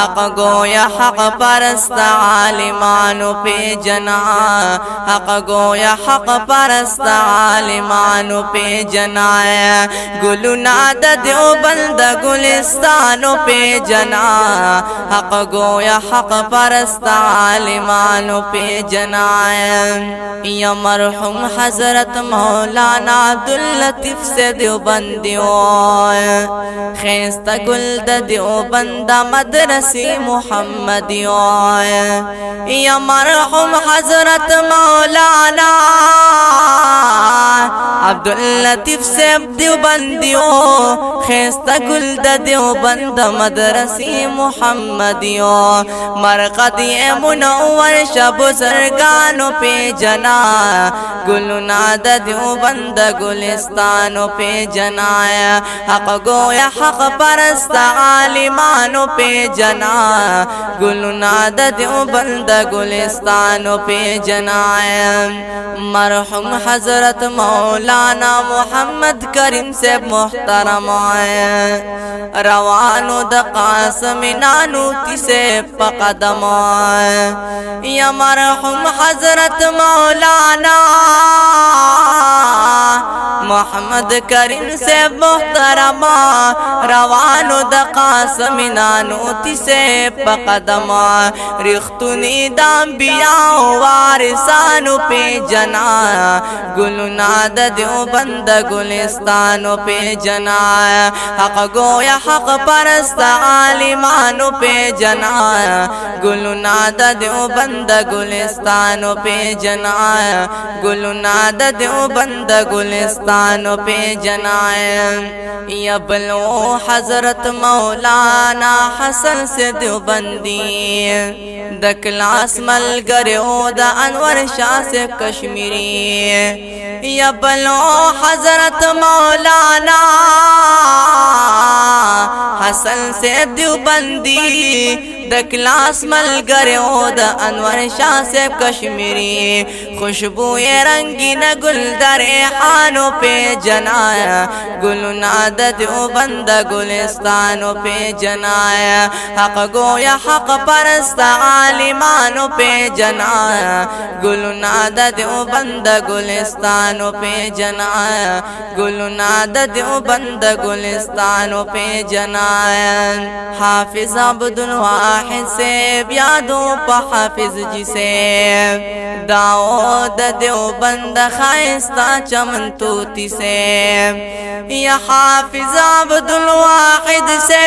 حق گویا حق پرست عالمانو پی جنا حق گویا حق پرست عالمانو پی جنا گلونا د دیوبند گلستانو پی جنا حق گویا حق پرست عالمانو پی جنا یا مرحوم حضرت مولانا عبداللطیف سے دیوبندیو خیستا گل د دیوبند مدرسہ محمد یا مرحوم حضرت مولانا عبداللطیف صاحب دیوبندیو خیستا گل د دیوبند مدرسی محمدیو مرقدی منور شب بزرگانو پی جنا گلونا د دیوبند گلستانو پی جنا حق گویا حق پرست عالمانو پی جنا گلونا د دیوبند گلستانو پی جنا مرحوم حضرت مولانا محمد کریم سے محترم روانو د قاسم نانوتی سے پقدم یا مرحوم حضرت مولانا محمد کریم سے محترم روانو د قاسم نانوتی سے پقدم رختنی د انبیاء وارثانو پی جنا گلونا د دیوبند گلستانو پی جنا حق گویا حق پرست عالمانو پی جنا گلونا د دیوبند گلستانو پی جنا گلونا د دیوبند گلستانو پی جنا یا بلو حضرت مولانا حسن سے دیوبندی د کلاس ملګریو د انور شاہ سے کشمیری یا بلو حضرت مولانا حسن سے دیوبندی د کلاس ملګریو د انور شاہ سے کشمیری خوشبو رنگین گل در ریحانو پی جنا گلونا د دیوبند گلستانو پی جنا حق گویا حق پرست عالمانو پی جنا گلونا د دیوبند گلستانو پی جنا گلونا د دیوبند گلستانو پی جنا حافظ عبدالواحد سے یادو پا حافظ جی سے داؤد دیوبند خائستہ چمن توتی سے یا حافظ عبدالواحد سے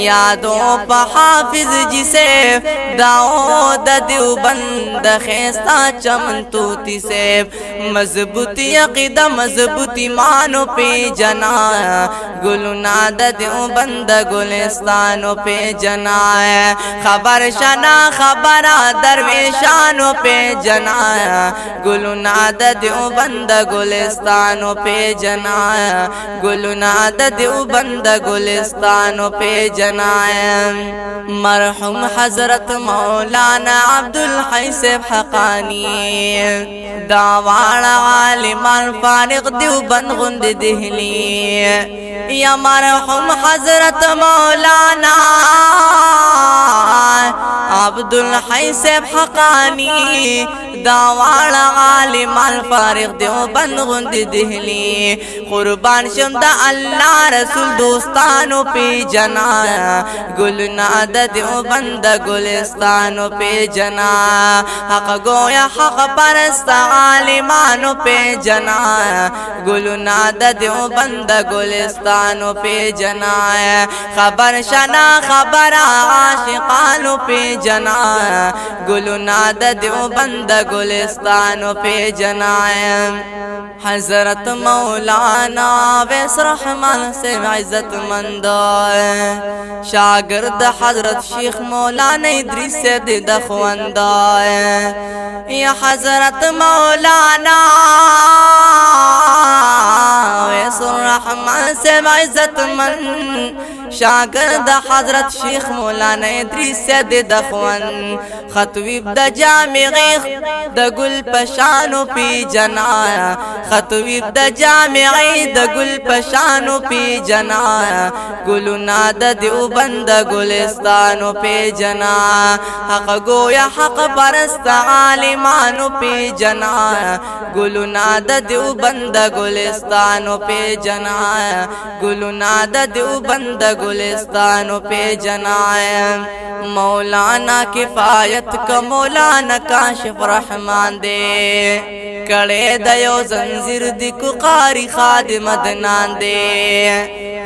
یادو پا حافظ جی سے داؤد دیوبند خیستہ چمن توتی سے مضبوطی عقیدہ مضبوطی مانو پی جنا گلونا د دیوبند گلستانو پی جنا خبر شنا خبر درویشانو پی جنا گلونا د دیوبند گلستانو پی جنا گلونا د دیوبند گلستانو پی جنا مرحوم حضرت مولانا عبدالحی صاحب حقانی داوانا عالمان فارغ دیوبند غند دہلی یا مرحوم حضرت مولانا عبدالحی صاحب حقانی داوانا عالمان فارغ دیوبند غند دہلی قربان شمد اللہ رسول دوستانو پی جنا گلونا د دیوبند گلستانو پی جنا حق گویا حق پرست عالمانو پی جنا گلونا د دیوبند گلستانو پی جنا خبر شنا خبر عاشقانو پی جنا گلونا د دیوبند گلستانو پی جنا حضرت مولانا ویس رحمان سے عزت مند شاگرد حضرت شیخ مولانا ادریس سے دخوند یا حضرت مولانا ویس رحمان سے عزت مند شاگرد حضرت شیخ مولانا ادریس سے دخوند خطویب د جامعی د ګل پشانو پی جنا خطویب د جامعی د ګل پشانو پی جنا ګلنا د دیوبند ګلستانو پی جنا حق گویا حق پرست عالمانو پی جنا ګلنا د دیوبند ګلستانو پی جنا ګلنا د دیوبند ګلستانو پی جنا مولانا کفایت کا مولانا کاشف رحمان دے کڑے دیو زنزیر دی کو قاری خادم دنان دے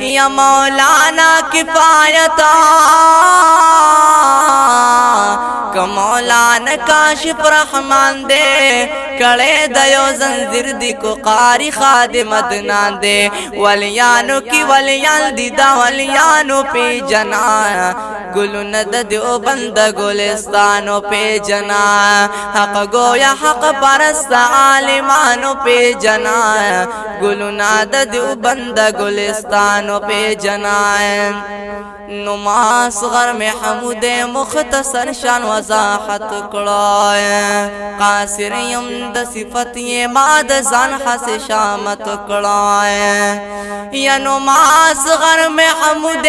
یا مولانا کفایت کا مولانا کاشف رحمان دے کڑے دیو زنزیر دی کو قاری خادم دنان دے ولیانو کی ولیان دی دا ولیانو پی جنا گلن د دیوبند گلستانو پی جنا حق گویا حق پرست عالمانو پی جنا گلنا د دیوبند گلستانو پی جنا نماز غر محمود مختصر شان وضاحت کړای قاصر یم د صفت یې ما د ځان حس شامت کړای یا نماز غر محمود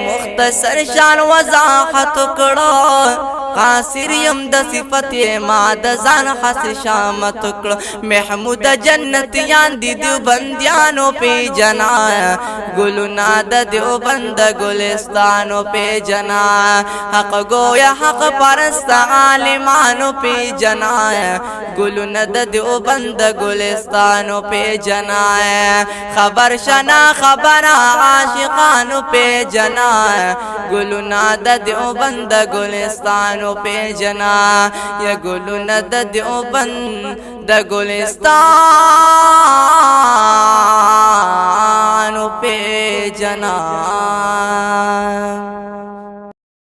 مختصر شان وضاحت کړای قاصر یم د صفت یې ما د ځان حس شامت کړ محمود جنتیان دی دیوبندیانو پی جنا ګلنا د دیوبند ګلستانو پی جنا حق گویا حق پرست عالمانو پی جنا ګلنا د دیوبند ګلستانو پی جنا خبر شنا خبر عاشقانو پی جنا ګلنا د دیوبند ګلستانو پی جنا یا ګلنا د دیوبند گلستانو پی جنا